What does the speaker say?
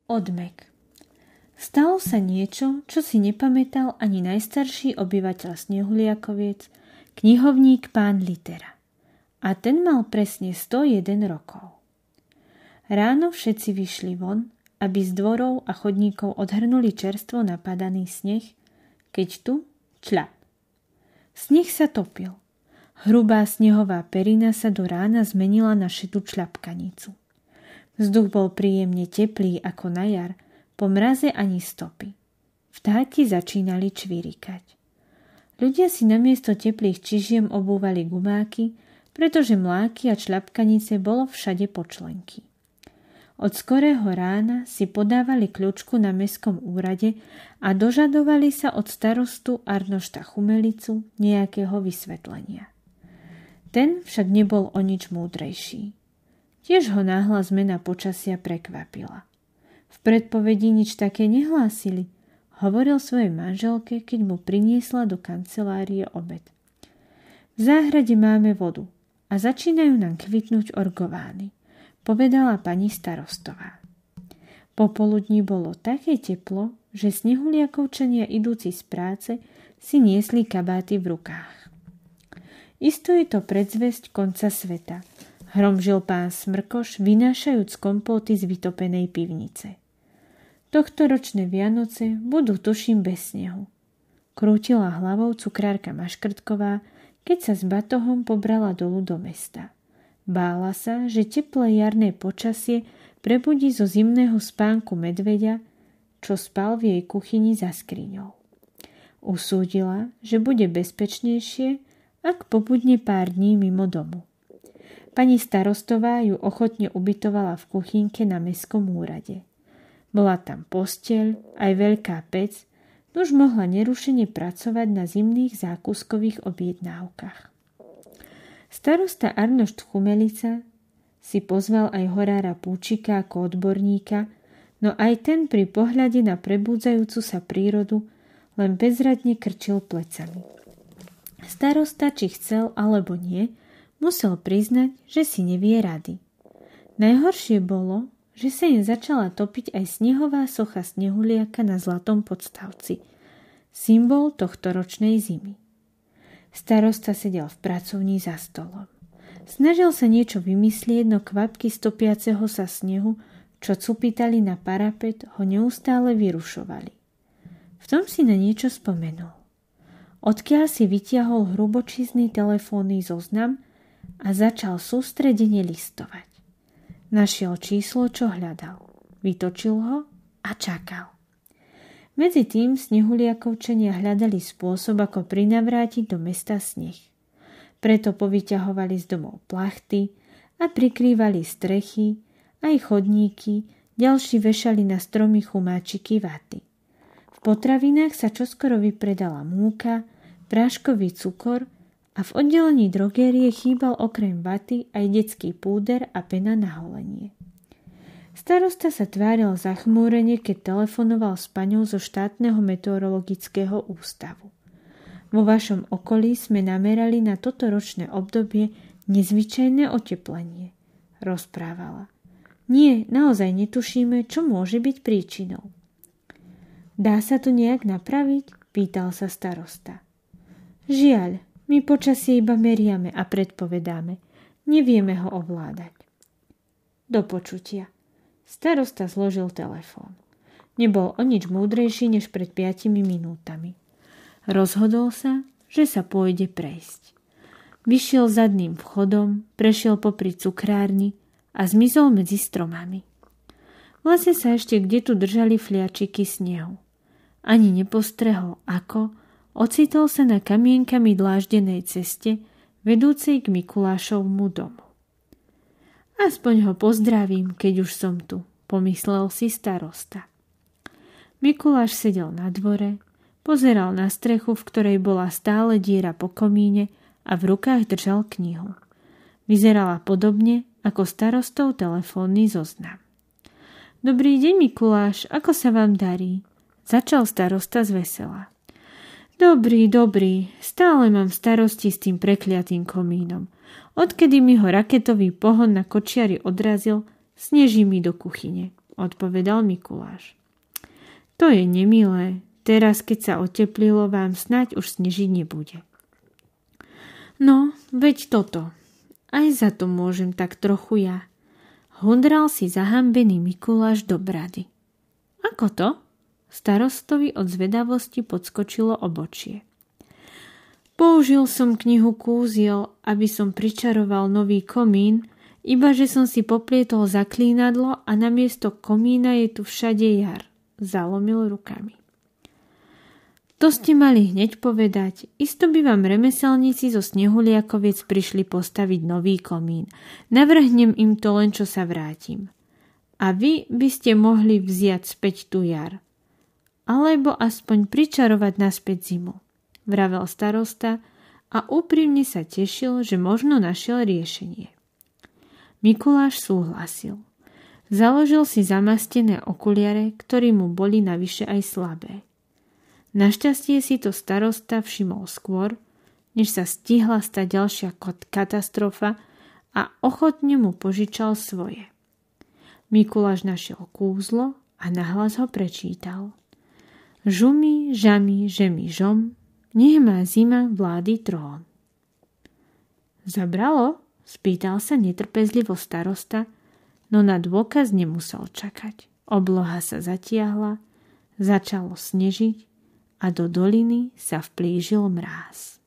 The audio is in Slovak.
Odmek. Stalo sa niečo, čo si nepamätal ani najstarší obyvateľ Snehuliakoviec, knihovník pán Litera. A ten mal presne 101 rokov. Ráno všetci vyšli von, aby z dvorov a chodníkov odhrnuli čerstvo napadaný sneh, keď tu čľap. Sneh sa topil. Hrubá snehová perina sa do rána zmenila na šitú čľapkanicu. Vzduch bol príjemne teplý ako na jar, po mraze ani stopy. Vtáky začínali čvirikať. Ľudia si namiesto teplých čižiem obúvali gumáky, pretože mláky a čľapkanice bolo všade počlenky. Od skorého rána si podávali kľučku na mestskom úrade a dožadovali sa od starostu Arnošta Chumelicu nejakého vysvetlenia. Ten však nebol o nič múdrejší. Tiež ho náhla zmena počasia prekvapila. V predpovedi nič také nehlásili, hovoril svojej manželke, keď mu priniesla do kancelárie obed. V záhrade máme vodu a začínajú nám kvitnúť orgovány, povedala pani starostová. Popoludní bolo také teplo, že Snehuliakovčania idúci z práce si niesli kabáty v rukách. Isto je to predzvesť konca sveta, hromžil pán Smrkoš, vynášajúc kompóty z vytopenej pivnice. Tohtoročné Vianoce budú tuším bez snehu. Krútila hlavou cukrárka Maškrtková, keď sa s batohom pobrala dolu do mesta. Bála sa, že teplé jarné počasie prebudí zo zimného spánku medveďa, čo spal v jej kuchyni za skriňou. Usúdila, že bude bezpečnejšie, ak pobudne pár dní mimo domu. Pani starostová ju ochotne ubytovala v kuchynke na mestskom úrade. Bola tam posteľ, aj veľká pec, nuž mohla nerušene pracovať na zimných zákuskových objednávkach. Starosta Arnošt Chumelica si pozval aj horára Púčika ako odborníka, no aj ten pri pohľade na prebúdzajúcu sa prírodu len bezradne krčil plecami. Starosta, či chcel alebo nie, musel priznať, že si nevie rady. Najhoršie bolo, že sa im začala topiť aj snehová socha Snehuliaka na zlatom podstavci, symbol tohtoročnej zimy. Starosta sedel v pracovni za stolom. Snažil sa niečo vymyslieť, no kvapky stopiaceho sa snehu, čo cupitali na parapet, ho neustále vyrušovali. V tom si na niečo spomenul. Odkiaľ si vytiahol hrubočízny telefónny zoznam a začal sústredene listovať. Našiel číslo, čo hľadal. Vytočil ho a čakal. Medzi tým Snehuliakovčania hľadali spôsob, ako prinavrátiť do mesta sneh. Preto povyťahovali z domov plachty a prikrývali strechy, aj chodníky, ďalší vešali na stromy chumáčiky vaty. V potravinách sa čoskoro vypredala múka, práškový cukor a v oddelení drogérie chýbal okrem vaty aj detský púder a pena na holenie. Starosta sa tváril zachmúrene, keď telefonoval s paňou zo štátneho meteorologického ústavu. Vo vašom okolí sme namerali na toto ročné obdobie nezvyčajné oteplenie, rozprávala. Nie, naozaj netušíme, čo môže byť príčinou. Dá sa to nejak napraviť? Pýtal sa starosta. Žiaľ, my počasie iba meriame a predpovedáme. Nevieme ho ovládať. Do počutia. Starosta zložil telefón. Nebol o nič múdrejší než pred 5 minútami. Rozhodol sa, že sa pôjde prejsť. Vyšiel zadným vchodom, prešiel popri cukrárni a zmizol medzi stromami. V lese sa ešte kde tu držali fliačiky snehu. Ani nepostrehol ako, ocitol sa na kamienkami dláždenej ceste, vedúcej k Mikulášovmu domu. Aspoň ho pozdravím, keď už som tu, pomyslel si starosta. Mikuláš sedel na dvore, pozeral na strechu, v ktorej bola stále diera po komíne a v rukách držal knihu. Vyzerala podobne ako starostov telefónny zoznam. Dobrý deň, Mikuláš, ako sa vám darí? Začal starosta zvesela. Dobrý, stále mám starosti s tým prekliatým komínom. Odkedy mi ho raketový pohon na kočiari odrazil, sneží mi do kuchyne. odpovedal Mikuláš. To je nemilé. Teraz, keď sa oteplilo, vám snáď už snežiť nebude. No, veď toto. Aj za to môžem tak trochu ja. Hundral si zahambený Mikuláš do brady. Ako to? Starostovi od zvedavosti podskočilo obočie. Použil som knihu kúziel, aby som pričaroval nový komín, iba že som si poplietol zaklínadlo a namiesto komína je tu všade jar. Zalomil rukami. To ste mali hneď povedať. Isto by vám remeselníci zo Snehuliakoviec prišli postaviť nový komín. Navrhnem im to len, čo sa vrátim. A vy by ste mohli vziať späť tú jar. Alebo aspoň pričarovať naspäť zimu, vravel starosta a úprimne sa tešil, že možno našiel riešenie. Mikuláš súhlasil. Založil si zamastené okuliare, ktoré mu boli navyše aj slabé. Našťastie si to starosta všimol skôr, než sa stihla stať ďalšia katastrofa a ochotne mu požičal svoje. Mikuláš našiel kúzlo a nahlas ho prečítal. Žumi, žami, žemi, žom, nech má zima vlády trón. Zabralo? Spýtal sa netrpezlivo starosta, no na dôkaz nemusel čakať. Obloha sa zatiahla, začalo snežiť a do doliny sa vplížil mráz.